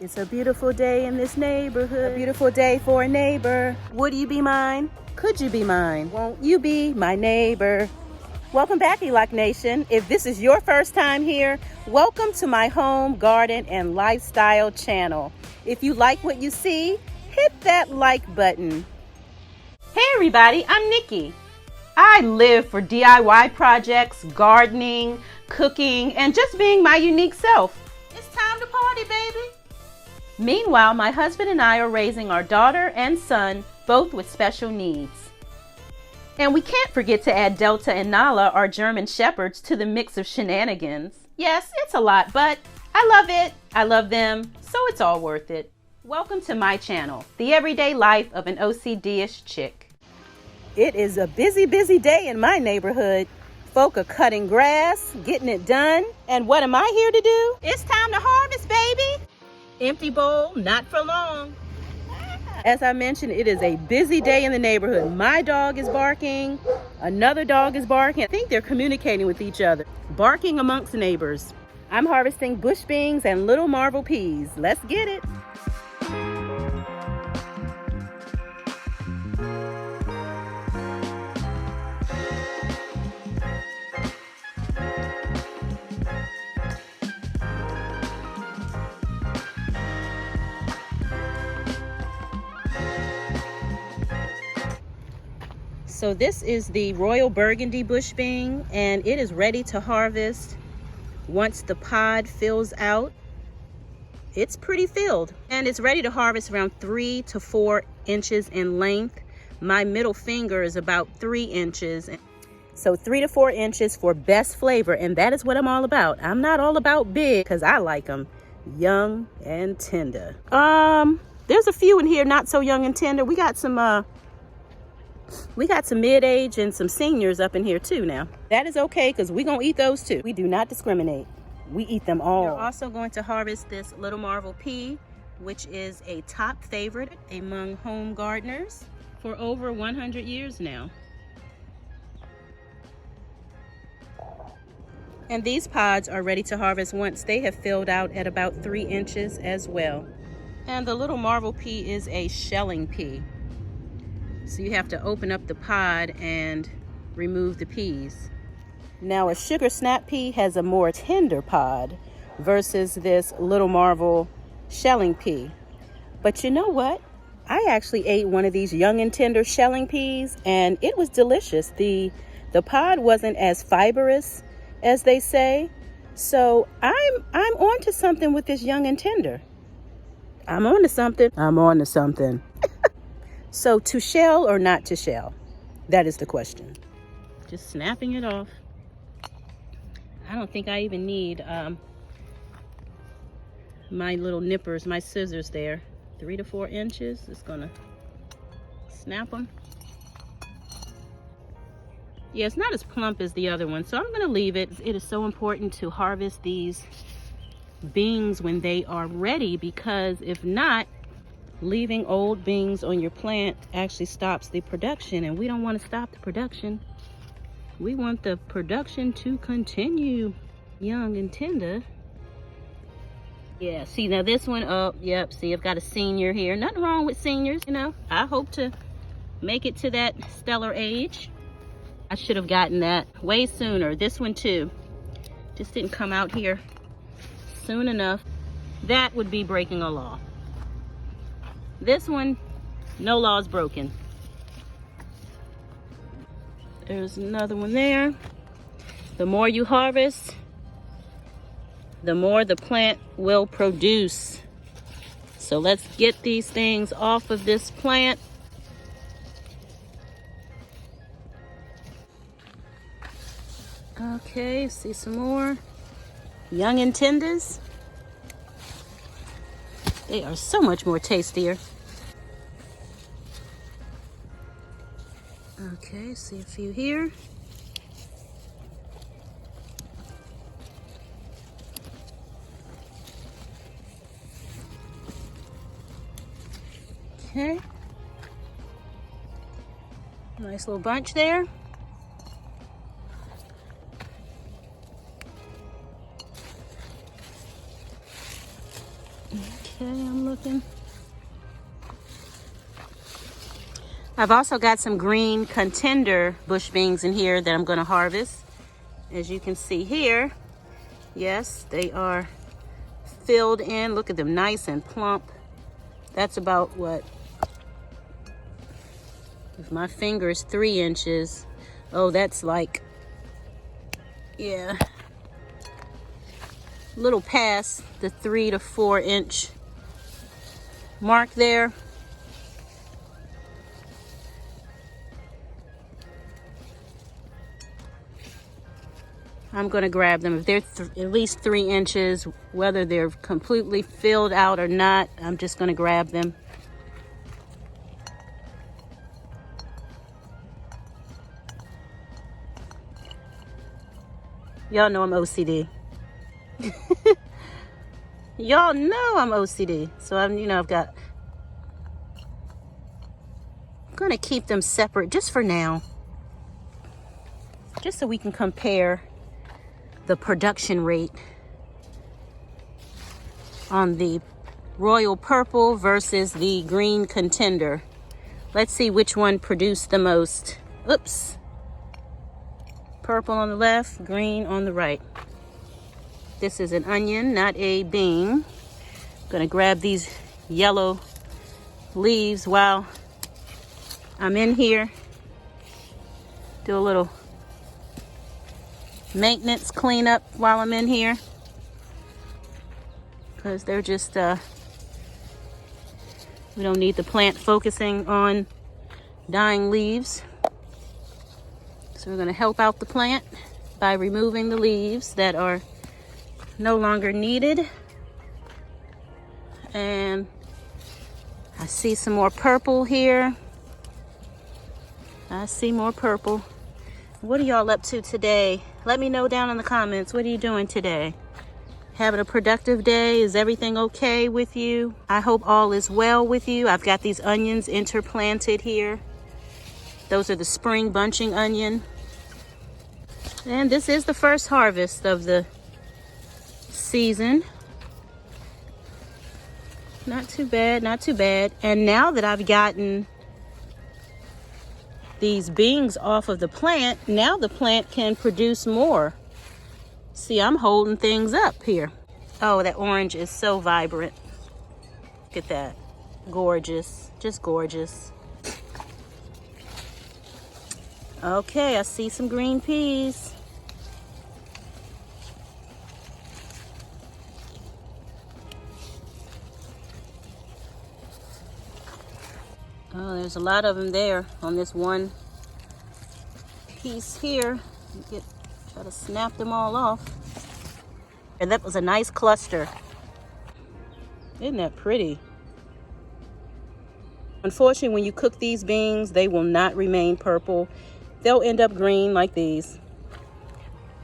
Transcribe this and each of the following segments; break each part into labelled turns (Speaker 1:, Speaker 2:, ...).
Speaker 1: It's a beautiful day in this neighborhood. A beautiful day for a neighbor. Would you be mine? Could you be mine? Won't you be my neighbor? Welcome back, Eloc Nation. If this is your first time here, welcome to my home, garden, and lifestyle channel. If you like what you see, hit that like button. Hey everybody, I'm Nikki. I live for DIY projects, gardening, cooking, and just being my unique self. It's time to party, baby. Meanwhile, my husband and I are raising our daughter and son, both with special needs. And we can't forget to add Delta and Nala, our German shepherds, to the mix of shenanigans. Yes, it's a lot, but I love it. I love them, so it's all worth it. Welcome to my channel, the everyday life of an OCDish chick. It is a busy, busy day in my neighborhood. Folk are cutting grass, getting it done. And what am I here to do? It's time to harvest, baby. Empty bowl, not for long. As I mentioned, it is a busy day in the neighborhood. My dog is barking. Another dog is barking. I think they're communicating with each other. Barking amongst neighbors. I'm harvesting bush beans and little Marvel peas. Let's get it. So this is the Royal Burgundy bush bean, and it is ready to harvest once the pod fills out. It's pretty filled, and it's ready to harvest around 3 to 4 inches in length. My middle finger is about 3 inches. So 3 to 4 inches for best flavor, and that is what I'm all about. I'm not all about big, because I like them young and tender. There's a few in here not so young and tender. We got some mid-age and some seniors up in here too now. That is okay, because we're going to eat those too. We do not discriminate. We eat them all. We're also going to harvest this little Marvel Pea, which is a top favorite among home gardeners for over 100 years now. And these pods are ready to harvest once they have filled out at about 3 inches as well. And the little Marvel Pea is a shelling pea. So you have to open up the pod and remove the peas. Now a sugar snap pea has a more tender pod versus this little Marvel shelling pea. But you know what? I actually ate one of these young and tender shelling peas, and it was delicious. The pod wasn't as fibrous as they say. So I'm on to something with this young and tender. I'm on to something. I'm on to something. So to shell or not to shell? That is the question. Just snapping it off. I don't think I even need my little nippers, my scissors there. 3 to 4 inches. Just gonna snap them. Yeah, it's not as plump as the other one, so I'm gonna leave it. It is so important to harvest these beans when they are ready, because if not, leaving old beans on your plant actually stops the production, and we don't want to stop the production. We want the production to continue. Young and tender. Yeah, see now this one, oh, yep, see I've got a senior here. Nothing wrong with seniors, you know. I hope to make it to that stellar age. I should have gotten that way sooner. This one too. Just didn't come out here soon enough. That would be breaking a law. This one, no laws broken. There's another one there. The more you harvest, the more the plant will produce. So let's get these things off of this plant. Okay, see some more. Young and tenders. They are so much more tastier. Okay, see a few here. Okay. Nice little bunch there. Okay. looking. I've also got some green contender bush beans in here that I'm going to harvest. As you can see here, yes, they are filled in. Look at them, nice and plump. That's about what? If my finger is 3 inches, oh, that's like, yeah, a little past the 3 to 4 inch mark there. I'm going to grab them. If they're at least 3 inches, whether they're completely filled out or not, I'm just going to grab them. Y'all know I'm OCD. Y'all know I'm OCD. So I'm going to keep them separate just for now. Just so we can compare the production rate on the royal purple versus the green contender. Let's see which one produced the most. Oops. Purple on the left, green on the right. This is an onion, not a bean. I'm gonna grab these yellow leaves while I'm in here. Do a little maintenance cleanup while I'm in here. Because they're just, we don't need the plant focusing on dying leaves. So we're going to help out the plant by removing the leaves that are no longer needed. And I see some more purple here. I see more purple. What are y'all up to today? Let me know down in the comments. What are you doing today? Having a productive day? Is everything okay with you? I hope all is well with you. I've got these onions interplanted here. Those are the spring bunching onion. And this is the first harvest of the season. Not too bad, not too bad. And now that I've gotten these beans off of the plant, now the plant can produce more. See, I'm holding things up here. Oh, that orange is so vibrant. Look at that. Gorgeous, just gorgeous. Okay, I see some green peas. Oh, there's a lot of them there on this one piece here. Try to snap them all off. And that was a nice cluster. Isn't that pretty? Unfortunately, when you cook these beans, they will not remain purple. They'll end up green like these.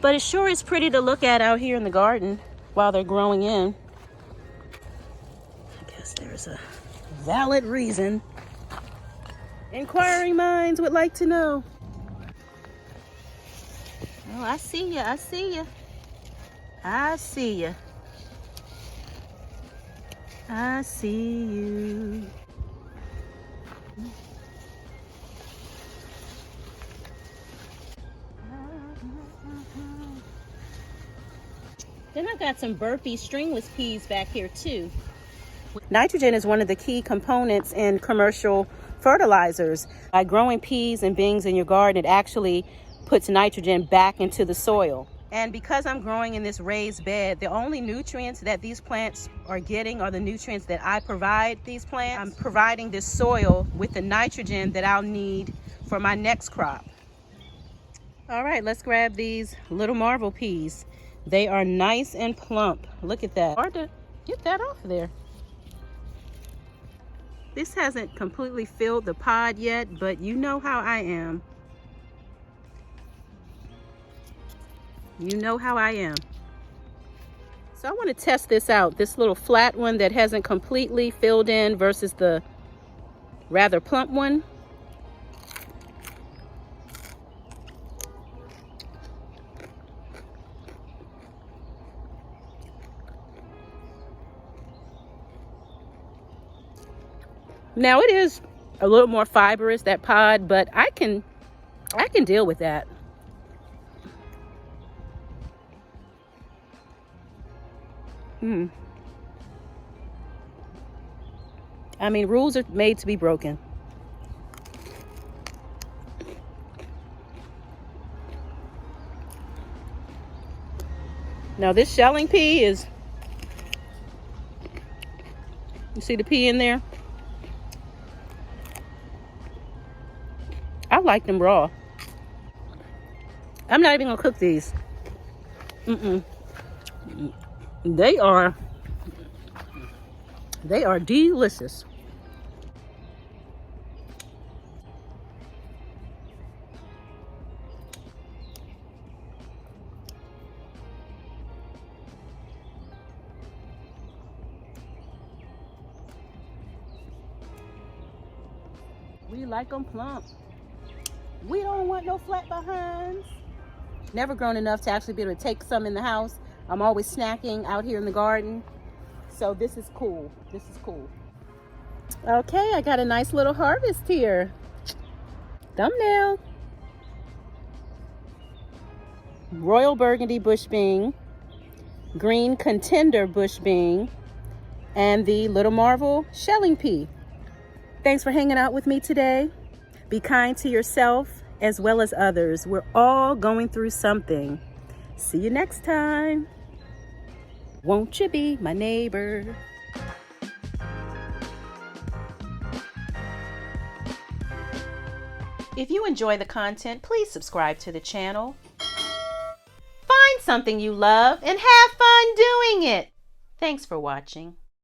Speaker 1: But it sure is pretty to look at out here in the garden while they're growing in. I guess there's a valid reason. Inquiring minds would like to know. Oh, I see you. I see you. I see you. I see you. Then I've got some burpee stringless peas back here too. Nitrogen is one of the key components in commercial fertilizers. By growing peas and beans in your garden, it actually puts nitrogen back into the soil. And because I'm growing in this raised bed, the only nutrients that these plants are getting are the nutrients that I provide these plants. I'm providing this soil with the nitrogen that I'll need for my next crop. All right, let's grab these little Marvel peas. They are nice and plump. Look at that. Hard to get that off of there. This hasn't completely filled the pod yet, but you know how I am. You know how I am. So I want to test this out. This little flat one that hasn't completely filled in versus the rather plump one. Now it is a little more fibrous, that pod, but I can deal with that. I mean, rules are made to be broken. Now this shelling pea is, you see the pea in there? I like them raw. I'm not even gonna cook these. They are delicious. We like them plump. We don't want no flat behinds. Never grown enough to actually be able to take some in the house. I'm always snacking out here in the garden. So this is cool. This is cool. Okay, I got a nice little harvest here. Thumbnail. Royal Burgundy bush bean, green contender bush bean, and the little Marvel shelling pea. Thanks for hanging out with me today. Be kind to yourself as well as others. We're all going through something. See you next time. Won't you be my neighbor? If you enjoy the content, please subscribe to the channel. Find something you love and have fun doing it. Thanks for watching.